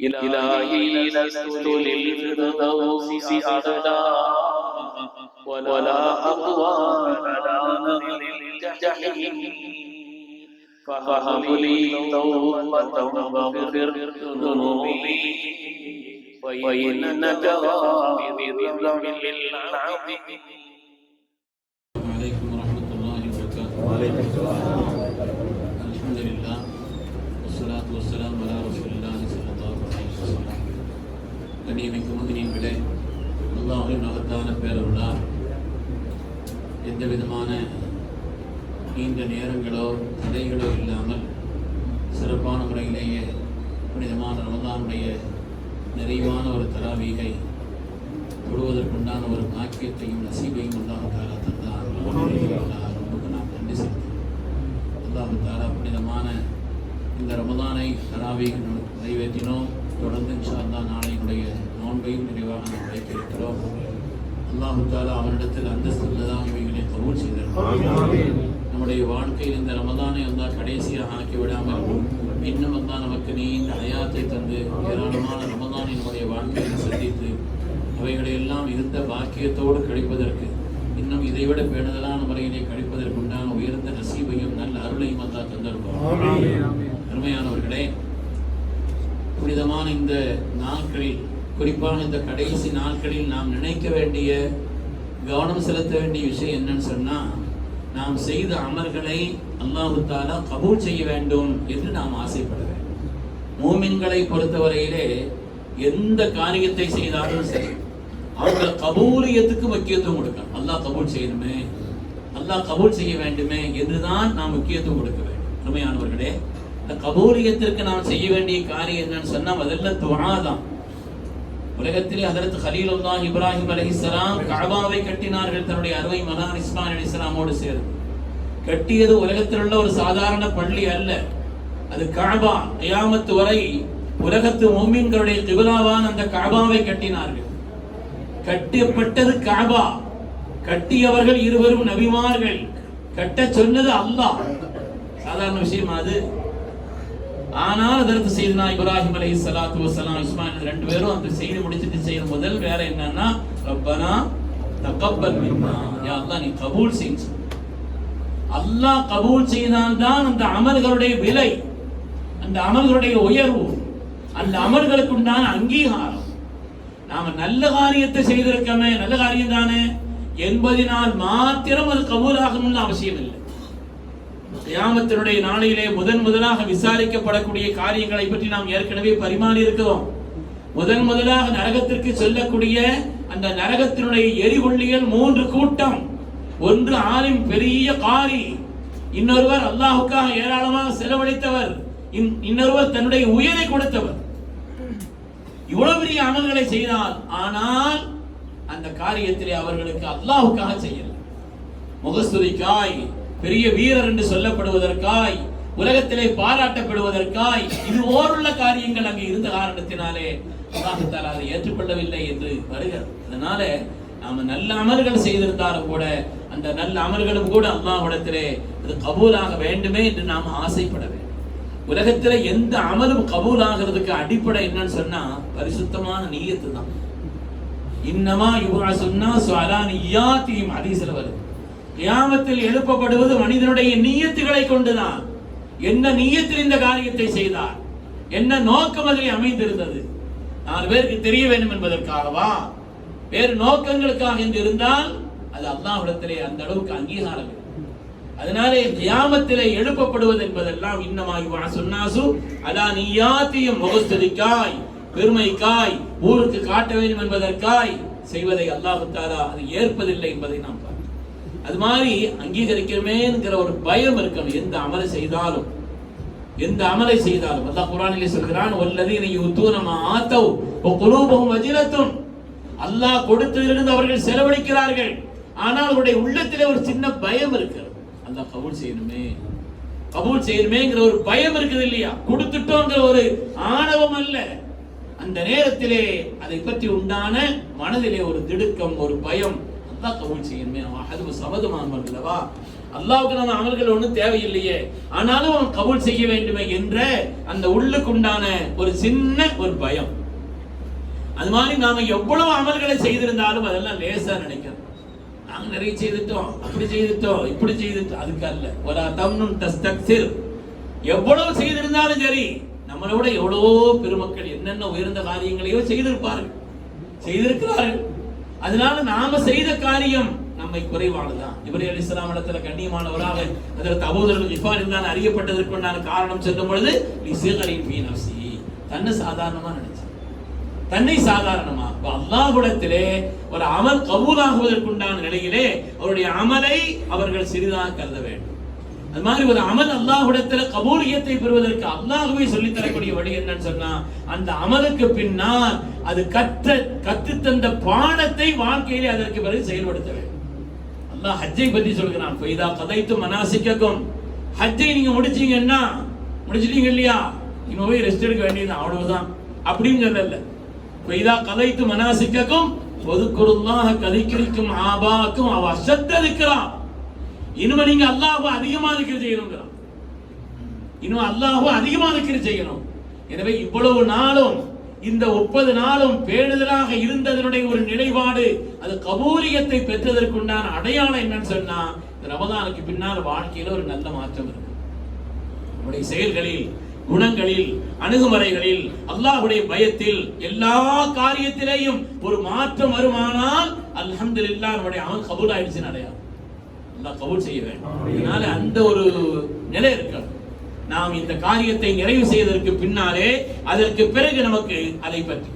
إلهي لست للفردوس أعلى ولا أقوى على نار الجحيم فهب لي توبة واغفر ذنوبي وإنك غافر الذنب العظيم. عليكم ورحمة الله وبركاته. وعليكم السلام. الحمد لله والصلاة والسلام على رسول الله صلى الله عليه وسلم. கண்ணியமிக்க முஃமினீன்களே, அல்லாஹ்வின் மகத்தான பேரருளால் எந்த விதமான நீண்ட நேரங்களோ தடைகளோ இல்லாமல் சிறப்பான முறையிலேயே புனிதமான ரமதானுடைய நிறைவான ஒரு தராவீகை தொழுவதற்குண்டான ஒரு பாக்கியத்தையும் நசீபையும் அல்லாஹ் தஆலா தந்தார். ரொம்ப நாம் நன்றி செலுத்துகிறோம். அல்லாஹ் தஆலா புனிதமான இந்த ரமதானை தராவீகை நிறைவேற்றினோம். தொடர்ந்து இன்ஷா அல்லாஹ் நாளையினுடைய நோன்பையும் நிறைவாக நாம் வைக்க இருக்கிறோம். அல்லாஹ் தஆலா அவனிடத்தில் அந்தஸ்துள்ளதாக இவைகளை கபூல் செய்திருக்கிறார். நம்முடைய வாழ்க்கையில் இந்த ரமதானை அல்லாஹ் கடைசியாக ஆக்கி விடாமல் இன்னும் அல்லாஹ் நமக்கு நீண்ட ஹயாத்தை தந்து ஏராளமான ரமதானை நம்முடைய வாழ்க்கையில் சந்தித்து அவைகளை எல்லாம் இருந்த பாக்கியத்தோடு கழிப்பதற்கு இன்னும் இதைவிட பேணுதலான முறையிலே கழிப்பதற்கு உண்டான உயர்ந்த நசீபையும் நல்ல அருளையும் அல்லாஹ் தந்திருப்பார். அருமையானவர்களே, புனிதமான இந்த நாட்களில், குறிப்பாக இந்த கடைசி நாட்களில் நாம் நினைக்க வேண்டிய, கவனம் செலுத்த வேண்டிய விஷயம் என்னன்னு சொன்னா, நாம் செய்த அமல்களை அல்லாஹ் தஆலா கபூல் செய்ய வேண்டும் என்று நாம் ஆசைப்பட வேண்டும். மூமின்களை பொறுத்தவரையிலே எந்த காரியத்தை செய்தாலும் சரி, அவங்க கபூலியத்துக்கு முக்கியத்துவம் கொடுக்கணும். அல்லாஹ் கபூல் செய்யணுமே, அல்லாஹ் கபூல் செய்ய வேண்டுமே என்றுதான் நாம் முக்கியத்துவம் கொடுக்க வேண்டும். அருமையானவர்களே, இந்த கபூலியத்திற்கு நாம் செய்ய வேண்டிய காரியம் என்னன்னு சொன்னா, முதல்ல துஆ தான். உலகத்திலே ஹஜ்ரத் கலீலுல்லாஹ் இப்ராஹிம் அலைஹிஸ்ஸலாம் கஅபாவை கட்டினார்கள் தன்னுடைய அருமை மகன் இஸ்மாயில் அலைஹிஸ்ஸலாமோடு சேர்ந்து. கட்டியது உலகத்தில் உள்ள ஒரு சாதாரண பள்ளி அல்ல, அது கஅபா. கியாமத் வரை உலகத்து முஃமின்களுடைய கிப்லாவான அந்த கஅபாவை கட்டினார்கள். கட்டப்பட்டது கஅபா, கட்டியவர்கள் இருவரும் நபிமார்கள், கட்ட சொன்னது அல்லாஹ். சாதாரண விஷயம் அது. ஆனால் அதற்கு செய்தனா இப்ராஹிம் அலைஹிஸ்ஸலாத்து வஸ்ஸலாம் இஸ்மாயில் ரெண்டு பேரும் அந்த செய்து முடிச்சிட்டு செய்த முதல் வேலை என்னன்னா, ரப்பனா தகப்பல் மின்னா, யா அல்லாஹ் நீ கபூல் செய். அல்லாஹ் கபூல் செய்தால்தான் அந்த அமல்களுடைய விலை, அந்த அமல்களுடைய உயர்வு, அந்த அமல்களுக்கு உண்டான அங்கீகாரம். நாம நல்ல காரியத்தை செய்திருக்கமே, நல்ல காரியம் தானே என்பதனால் மாத்திரம் அது கபூலாகணும்னு அவசியம் இல்லை. கியாமத்தினுடைய நாளையிலே முதலாக விசாரிக்கப்படக்கூடிய காரியங்களை பற்றி நாம் ஏற்கனவே பரிமாறி இருக்கிறோம். முதலாக நரகத்திற்கு செல்லக்கூடிய அந்த நரகத்தினுடைய எரிபுள்ளிகள் 3 கூட்டம். ஒன்று ஆலிம், பெரிய காரி, இன்னொருவர் அல்லாஹ்வுக்காக ஏராளமாக செலவழித்தவர், இன்னொருவர் தன்னுடைய உயிரை கொடுத்தவர். இவ்வளவு பெரிய அமல்களை செய்தால், ஆனால் அந்த காரியத்திலே அவர்களுக்கு அல்லாஹ்வுக்காக செய்யல. முகஸ்துதிக்காய், பெரிய வீரர் என்று சொல்லப்படுவதற்காய், உலகத்திலே பாராட்டப்படுவதற்காய் இது ஓருள்ள காரியங்கள் அங்கே இருந்த காரணத்தினாலே அல்லாஹ் தஆலா அதை ஏற்றுக்கொள்ளவில்லை என்று வருகிறது. அதனால நாம நல்ல அமல்கள் செய்திருந்தாலும் கூட அந்த நல்ல அமல்களும் கூட அல்லாஹ்விடத்திலே அது கபூலாக வேண்டுமே என்று நாம் ஆசைப்பட வேண்டும். உலகத்திலே எந்த அமலும் கபூல் ஆகிறதுக்கு அடிப்படை என்னன்னு சொன்னா, பரிசுத்தமான நிய்யத்து தான். இன்னமா யுபஅஸுன்னா ஸஅலா நிய்யாத்திஹிம் ஹதீஸ்ல வருது. கியாமத்தில் எழுப்பப்படுவது மனிதனுடைய நிய்யத்துகளை கொண்டுதான். என்ன நிய்யத்தில் இந்த காரியத்தை செய்தார், என்ன நோக்கம் அதில் அமைந்திருந்தது, 4 பேருக்கு தெரிய வேண்டும் என்பதற்காகவா, வேறு நோக்கங்களுக்காக என்று இருந்தால் அது அல்லாஹ்விடத்திலே அந்த அளவுக்கு அங்கீகாரம் இல்லை. அதனாலே கியாமத்திலே எழுப்பப்படுவது என்பதெல்லாம் இன்னமா யுபஅஸுன்னாசு அலா நிய்யாத்திஹிம், முகஸ்துதிக்காய், பெருமைக்காய், ஊருக்கு காட்ட வேண்டும் என்பதற்காய் செய்வதை அல்லாஹ் தஆலா அது ஏற்பதில்லை என்பதை நாம் பார்க்கிறோம். அது மாதிரி அங்கீகரிக்கிறமே என்கிற ஒரு பயம் இருக்கணும். எந்த அமலை செய்தாலும் அல்லாஹ் குர்ஆனிலே சொல்கிறான், வல்லதீன யுதூன மா ஆதவ் வ குலூபுஹும் வஜிலத்துன், அல்லாஹ் கொடுத்ததிலிருந்து அவர்கள் செலவழிக்கிறார்கள், ஆனால் அவருடைய உள்ளத்திலே ஒரு சின்ன பயம் இருக்கிறது. அல்லாஹ் கபூல் செய்யணுமேங்கிற ஒரு பயம் இருக்குது இல்லையா? கொடுத்துட்டோங்கிற ஒரு ஆணவம் அல்ல, அந்த நேரத்திலே அதை பற்றி உண்டான மனதிலே ஒரு திடுக்கம், ஒரு பயம். அல்லாஹ் கபூல் செய்யணுமே, அது சபதமானவர்களவா, அல்லாஹ்வுக்கு நம்ம அமல்கள் ஒன்றும் தேவையில்லையே, ஆனாலும் அவன் கபூல் செய்ய வேண்டுமே என்ற அந்த உள்ளுக்குண்டான ஒரு சின்ன ஒரு பயம். அது மாதிரி நாம எவ்வளவு அமல்களை செய்திருந்தாலும் அதெல்லாம் லேசா நினைக்கிறோம். நாங்க நிறைய செய்துட்டோம், அப்படி செய்துட்டோம், இப்படி செய்துட்டோம், அதுக்கு அல்ல. ஒரு தம்னுன் தஸ்தக்சிர், எவ்வளவு செய்திருந்தாலும் சரி, நம்மளை விட எவ்வளவோ பெருமக்கள் என்னென்ன உயர்ந்த காரியங்களையோ செய்திருக்கிறார்கள். அதனால நாம செய்த காரியம் நம்மை குறைவானதான். இப்ராஹீம் அலைஹிஸ்ஸலாம் இடத்துல கண்ணியமானவராக ஹஜ்ரத் அபூ தர் கிஃபாரி தான் அறியப்பட்டதற்குண்டான காரணம் சொல்லும் பொழுது லிஸிகரின் ஃபீ நஃப்ஸி, தன்னை சாதாரணமா நினைச்சார். தன்னை சாதாரணமா அல்லாஹ்விடத்திலே ஒரு அமல் கபூலாகுவதற்குண்டான நிலையிலே அவருடைய அமலை அவர்கள் சிறிதாக கருத வேண்டும். அது மாதிரி ஒரு அமல் அல்லாஹ்விடத்திலே கபூலியத்தை பெறுவதற்கு அல்லாஹ்வே சொல்லித் தரக்கூடிய வழி என்னன்னு சொன்னா, அந்த அமலுக்கு பின்னால் அது கற்றுத்தந்த பாடத்தை வாழ்க்கையிலே அதற்கு பிறகு செயல்படுத்த வேண்டும். அல்லாஹ் ஹஜ்ஜை பற்றி சொல்கிறான், ஃபைதா கதைத்து மனாசிக்கக்கும், ஹஜ்ஜை நீங்க முடிச்சிட்டீங்க இல்லையா, இங்க போய் ரெஸ்ட் எடுக்க வேண்டியது அவ்வளவுதான் அப்படிங்கிறது இல்ல. ஃபைதா கதைத்து மனாசிக்கக்கும் வதுக்குருல்லாஹ கதிக்ரிக்கும் ஆபாக்கும் அவ அஷத்த திக்ரா, இனிமே நீங்க அல்லாஹ்வை அதிகமா திக்ர் செய்யணும். இன்னும் அல்லாஹ்வை அதிகமா திக்ர் செய்யணும். எனவே இவ்வளவு நாளும் இந்த 30 நாளும் பேணுதலாக இருந்ததனுடைய ஒரு நிலைப்பாடு, அது கபூலியத்தை பெற்றதற்குண்டான அடையாளம் என்னன்னு சொன்னா, இந்த ரமதானுக்கு பின்னால் வாழ்க்கையில ஒரு நல்ல மாற்றம் இருக்கு. நம்முடைய செயல்களில், குணங்களில், அணுகுமுறைகளில், அல்லாஹ்வுடைய பயத்தில், எல்லா காரியத்திலேயும் ஒரு மாற்றம் வருமானால் அல்ஹம்துலில்லாஹ் நம்முடைய அமல் கபூல் ஆயிடுச்சுன்னு அடையாளம். அல்லாஹ் கபூல் செய்ய வேண்டும். அதனால அந்த ஒரு நிலை இருக்கு. நாம் இந்த காரியத்தை நிறைவு செய்வதற்கு பின்னாலே அதற்கு பிறகு நமக்கு அதை பற்றி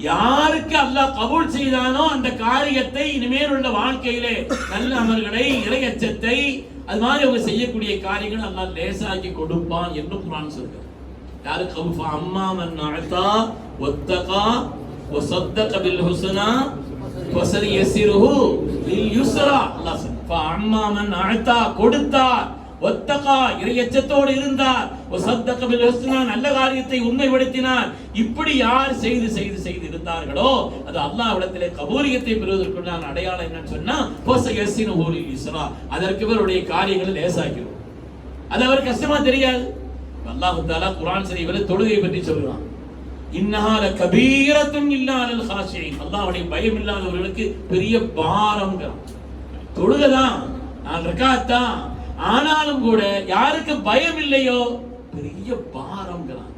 யாருக்கு அல்லாஹ் கபூல் செய்தானோ அந்த காரியத்தை இனிமேல் உள்ள வாழ்க்கையிலே நல்ல அமல்களை, இறையச்சத்தை, அது மாதிரி அவங்க செய்யக்கூடிய காரியங்கள் அல்லாஹ் லேசாக்கி கொடுப்பான் என்று குர்ஆன் சொல்கிறது. யாருக்கு கபூல் அம்மா மன் அஅதா வத்தகா வஸத்தக பில் ஹுஸ்னா வஸயஸிருஹு லில் யுஸ்ரா. அல்லாஹ் அம்மா மன் அஅதா கொடுத்தார், வத்தகா இறையச்சத்தோடு இருந்தார், வஸத்தக பில் ஹுஸ்னா நல்ல காரியத்தை உண்மைப்படுத்தினார். இப்படி யார் செய்து செய்து செய்து இருந்தார்களோ அது அல்லாஹ்விடத்திலே கபூலியத்தை பெறுவதற்குண்டான அடையாளம் என்னன்னு சொன்னா வஸயஸிருஹு லில் யுஸ்ரா, அதற்கு இவருடைய காரியங்களை லேசாக்கிடும். அது அவர் கஷ்டமா தெரியாது. அல்லாஹ் தஆலா குர்ஆன் ஷரீஃபில் தொழுகை பற்றி சொல்றான், இன்னஹா லகபீரத்துன் இல்லா அலல் காஷியின், அல்லாஹ்வுடைய பயம் இல்லாதவர்களுக்கு பெரிய பாரம்ங்கறான். தொழுகதான் 4 ரக்காத் தான், ஆனாலும் கூட யாருக்கு பயம் இல்லையோ பெரிய பாரம்ங்கறான்.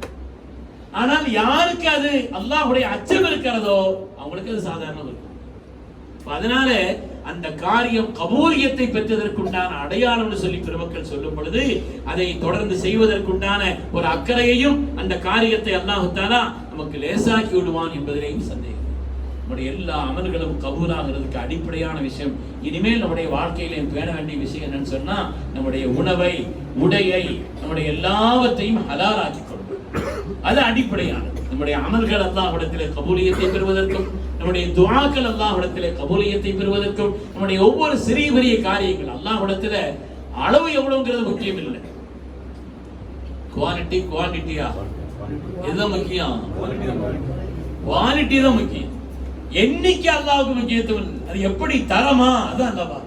ஆனால் யாருக்கு அது அல்லாஹ்வுடைய அச்சம் இருக்கிறதோ அவங்களுக்கு அது சாதாரணமா இருக்கும். அதனால அந்த காரியம் கபூலியத்தை பெற்றதற்குண்டான அடையாளம்னு சொல்லி பெருமக்கள் சொல்லும் பொழுது அதை தொடர்ந்து செய்வதற்குண்டான ஒரு அக்கறையையும் அந்த காரியத்தை அல்லாஹ் தஆலா நமக்கு லேசாக்கி விடுவான் என்பதிலேயும் சந்தேகம். நம்முடைய எல்லா அமல்களும் கபூலாகிறதுக்கு அடிப்படையான விஷயம், இனிமேல் நம்முடைய வாழ்க்கையில பேண வேண்டிய விஷயம் என்னன்னு சொன்னா, நம்முடைய உணவை, உடையை, நம்முடைய எல்லாவற்றையும் ஹலாலாக்கி கொள்வது. அது அடிப்படையானது. நம்முடைய அமல்கள் அல்லாஹ்விடத்திலே கபூலியத்தை பெறுவதற்கும், நம்முடைய துஆக்கள் அல்லாஹ்விடத்திலே கபூலியத்தை பெறுவதற்கும், நம்முடைய ஒவ்வொரு சிறிய பெரிய காரியங்கள் அல்லாஹ்விடத்திலே அளவு எவ்வளவுங்கிறது முக்கியம் இல்லை. குவான்டிட்டியா இதுதான் முக்கியம். குவாலிட்டி தான் முக்கியம். எண்ணிக்கை அல்லாஹ்வுக்கு முக்கியத்துவம். அது எப்படி தரமா, அதான் அல்லாஹ்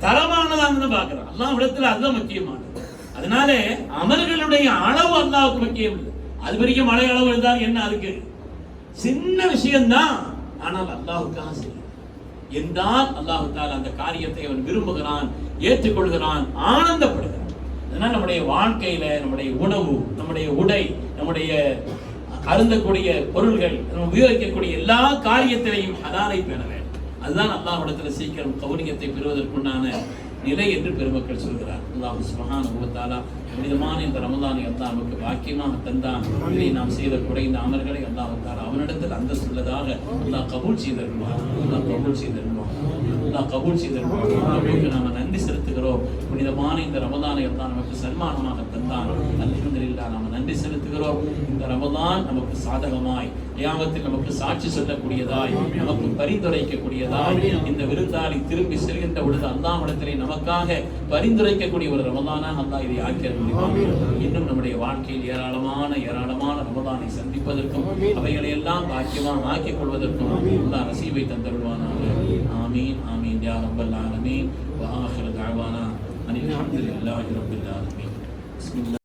தரமானதான்னு பார்க்கிறான். அல்லாஹ்விடத்தில் அதுதான் முக்கியமானது. அதனால அமல்களுடைய அளவு அல்லாஹ்வுக்கு முக்கியம் இல்லை. அது பெரிய மழை அளவு இருந்தால் என்ன, அதுக்கு சின்ன விஷயம்தான். ஆனால் அல்லாஹ்வுக்காக செய்யும் என்றால் அல்லாஹ் தஆலா அந்த காரியத்தை அவன் விரும்புகிறான், ஏற்றுக்கொள்கிறான், ஆனந்தப்படுகிறான். அதனால் நம்முடைய வாழ்க்கையில நம்முடைய உணவு, நம்முடைய உடை, நம்முடைய அருந்தக்கூடிய பொருள்கள், உபயோகிக்கக்கூடிய எல்லா காரியத்திலையும் ஹலாலை பேண வேண்டும். அதுதான் அல்லாஹ்விடத்தில் சீக்கிரம் கபூலியத்தை பெறுவதற்குண்டான நிலை என்று பெருமக்கள் சொல்கிறார். அல்லாஹ் சுப்ஹானஹு வ தஆலா புனிதமான இந்த ரமலானை அல்லாஹ் நமக்கு பாக்கியமாக தந்தான். இதை நாம் செய்த குறைந்த அமல்களை அல்லாஹ் தஆலா அவனிடத்தில் அந்தஸ்துள்ளதாக அல்லாஹ் கபூல் செய்திருவான். அல்லாஹ் கபூல் செய்திருவான். அல்லாஹ் கபூல் செய்திருவான். அல்லாஹ்வுக்கு நாம் நன்றி செலுத்துகிறோம். புனிதமான இந்த ரமலானை அல்லாஹ் நமக்கு சன்மானமாக தந்தான். அல்ஹம்துலில்லாஹ் நாம் நன்றி செலுத்துகிறோம். இந்த ரமலான் நமக்கு சாதகமாய், கியாமத்தில் நமக்கு சாட்சி சொல்லக்கூடியதாய், நமக்கு பரிந்துரைக்கக்கூடியதாய், இந்த விருந்தாளி திரும்பி செல்கின்ற பொழுது அல்லாஹ்விடத்திலே நமக்காக பரிந்துரைக்கக்கூடிய ஒரு ரமலானாக அல்லாஹ் இதை ஆக்கிய முடியும். இன்னும் நம்முடைய வாழ்க்கையில் ஏராளமான ரமலானை சந்திப்பதற்கும் அவைகளை எல்லாம் பாக்கியமாக ஆக்கிக் கொள்வதற்கும் அல்லாஹ் நசீபை தந்தருள்வானாக. ஆமீன் ஆமீன் யா ரப்பல் ஆலமீன். வ ஆகிரு தஅவானா அனில் அல்ஹம்துலில்லாஹி ரப்பில் ஆலமீன். பிஸ்மில்லாஹ்.